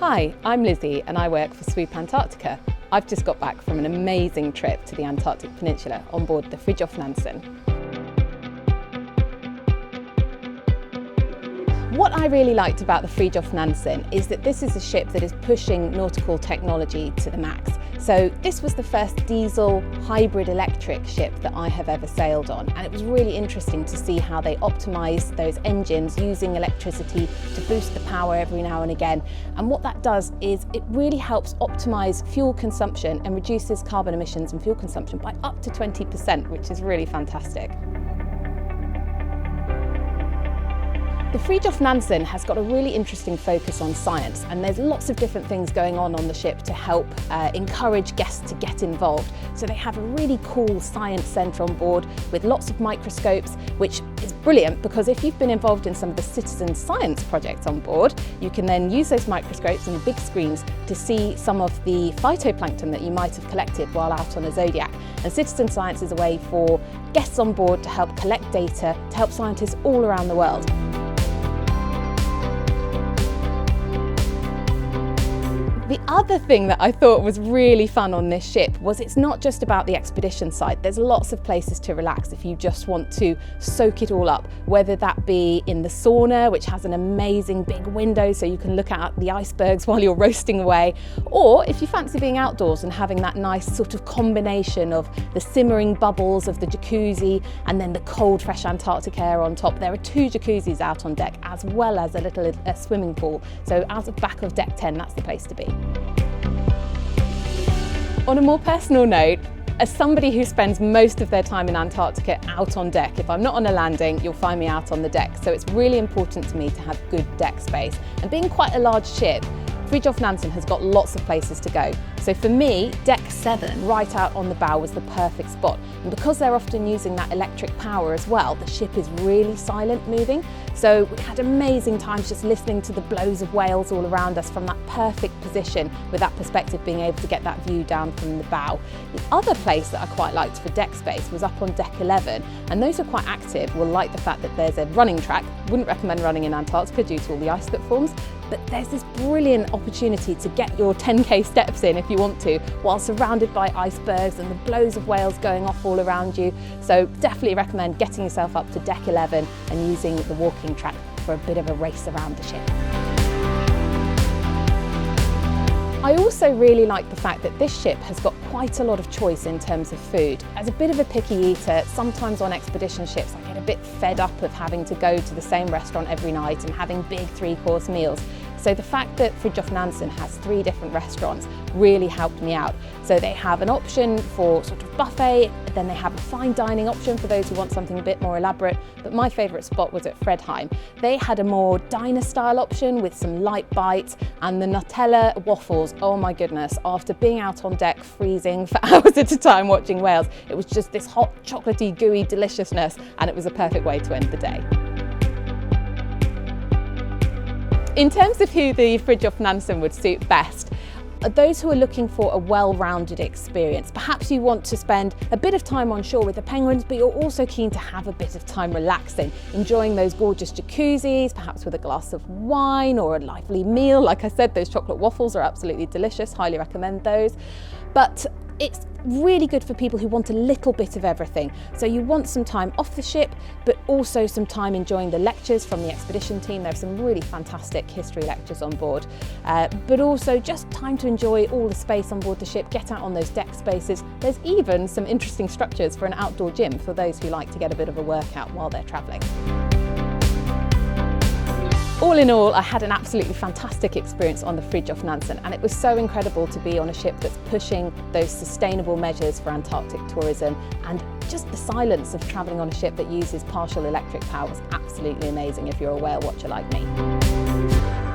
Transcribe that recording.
Hi, I'm Lizzie and I work for Swoop Antarctica. I've just got back from an amazing trip to the Antarctic Peninsula on board the Fridtjof Nansen. What I really liked about the Fridtjof Nansen is that this is a ship that is pushing nautical technology to the max. So this was the first diesel hybrid electric ship that I have ever sailed on, and it was really interesting to see how they optimise those engines using electricity to boost the power every now and again. And what that does is it really helps optimise fuel consumption and reduces carbon emissions and fuel consumption by up to 20%, which is really fantastic. The Fridtjof Nansen has got a really interesting focus on science, and there's lots of different things going on the ship to help encourage guests to get involved. So they have a really cool science centre on board with lots of microscopes, which is brilliant because if you've been involved in some of the citizen science projects on board, you can then use those microscopes and the big screens to see some of the phytoplankton that you might have collected while out on a Zodiac. And citizen science is a way for guests on board to help collect data to help scientists all around the world. The other thing that I thought was really fun on this ship was it's not just about the expedition side. There's lots of places to relax if you just want to soak it all up, whether that be in the sauna, which has an amazing big window so you can look at the icebergs while you're roasting away, or if you fancy being outdoors and having that nice sort of combination of the simmering bubbles of the jacuzzi and then the cold, fresh Antarctic air on top. There are 2 jacuzzis out on deck as well as a swimming pool. So out of back of deck 10, that's the place to be. On a more personal note, as somebody who spends most of their time in Antarctica out on deck, if I'm not on a landing, you'll find me out on the deck. So it's really important to me to have good deck space. And being quite a large ship, Fridtjof Nansen has got lots of places to go. So for me, deck 7, right out on the bow, was the perfect spot. And because they're often using that electric power as well, the ship is really silent moving. So we had amazing times just listening to the blows of whales all around us from that perfect position, with that perspective being able to get that view down from the bow. The other place that I quite liked for deck space was up on deck 11, and those who are quite active will like the fact that there's a running track. Wouldn't recommend running in Antarctica due to all the ice that forms, but there's this brilliant opportunity to get your 10k steps in if you want to, while surrounded by icebergs and the blows of whales going off all around you. So definitely recommend getting yourself up to deck 11 and using the walking track for a bit of a race around the ship. I also really like the fact that this ship has got quite a lot of choice in terms of food. As a bit of a picky eater, sometimes on expedition ships I get a bit fed up of having to go to the same restaurant every night and having big 3-course meals. So the fact that Fridtjof Nansen has 3 different restaurants really helped me out. So they have an option for sort of buffet, then they have a fine dining option for those who want something a bit more elaborate, but my favourite spot was at Fredheim. They had a more diner style option with some light bites and the Nutella waffles. Oh my goodness, after being out on deck freezing for hours at a time watching whales, it was just this hot, chocolatey, gooey deliciousness, and it was a perfect way to end the day. In terms of who the Fridtjof Nansen would suit best, those who are looking for a well-rounded experience. Perhaps you want to spend a bit of time on shore with the penguins, but you're also keen to have a bit of time relaxing, enjoying those gorgeous jacuzzis, perhaps with a glass of wine or a lively meal. Like I said, those chocolate waffles are absolutely delicious, highly recommend those. But it's really good for people who want a little bit of everything. So you want some time off the ship, but also some time enjoying the lectures from the expedition team. There are some really fantastic history lectures on board, but also just time to enjoy all the space on board the ship, get out on those deck spaces. There's even some interesting structures for an outdoor gym for those who like to get a bit of a workout while they're travelling. All in all, I had an absolutely fantastic experience on the Fridtjof Nansen, and it was so incredible to be on a ship that's pushing those sustainable measures for Antarctic tourism, and just the silence of travelling on a ship that uses partial electric power was absolutely amazing if you're a whale watcher like me.